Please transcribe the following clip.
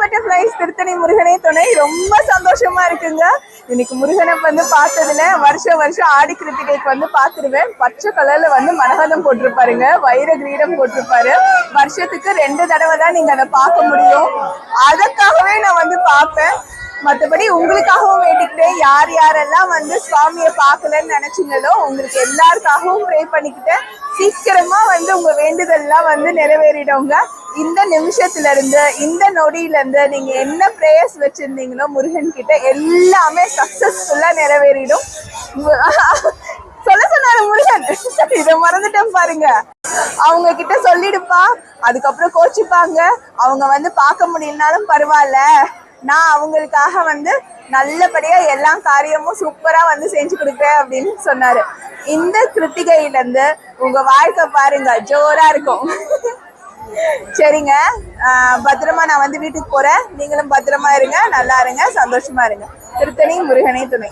Butterflies Tiruttani முருகனே துணை. ரொம்ப சந்தோஷமா இருக்குங்க. இன்னைக்கு முருகனை வந்து பார்த்ததுல வருஷம் ஆடி கிருத்திகைக்கு வந்து பார்த்துருவேன். பச்சை கலர்ல வந்து மரகதம் போட்டிருப்பாருங்க, வைர கிரீடம் போட்டிருப்பாரு. வருஷத்துக்கு 2 தடவை தான் நீங்க அதை பார்க்க முடியும். அதற்காகவே நான் வந்து பார்ப்பேன். மற்றபடி உங்களுக்காகவும் வேண்டிக்கிட்டேன். யார் யாரெல்லாம் வந்து சுவாமியை பார்க்கலன்னு நினைச்சீங்களோ உங்களுக்கு எல்லாருக்காகவும் ப்ரே பண்ணிக்கிட்டேன். சீக்கிரமா வந்து உங்க வேண்டுதல்லாம் வந்து நிறைவேறிடுங்க. இந்த நிமிஷத்துல இருந்து இந்த நொடியில இருந்து நீங்க என்ன பிரேயர்ஸ் வச்சிருந்தீங்களோ முருகன் கிட்ட எல்லாமே சக்சஸ்ஃபுல்லா நிறைவேறிடும். சொல்ல சொன்னாரு முருகன், இதை மறந்துட்டேன் பாருங்க. அவங்க கிட்ட சொல்லிடுப்பா, அதுக்கப்புறம் கோச்சிப்பாங்க. அவங்க வந்து பார்க்க முடியலனாலும் பரவாயில்ல, நான் அவங்களுக்காக வந்து நல்லபடியா எல்லா காரியமும் சூப்பரா வந்து செஞ்சு கொடுப்பேன் அப்படின்னு சொன்னாரு. இந்த கிருத்திகையில இருந்து உங்க வாழ்க்கை பாருங்க ஜோரா இருக்கும். சரிங்க, பத்திரமா நான் வந்து வீட்டுக்கு போறேன். நீங்களும் பத்திரமா இருங்க, நல்லா இருங்க, சந்தோஷமா இருங்க. திருத்தணி முருகனே துணை.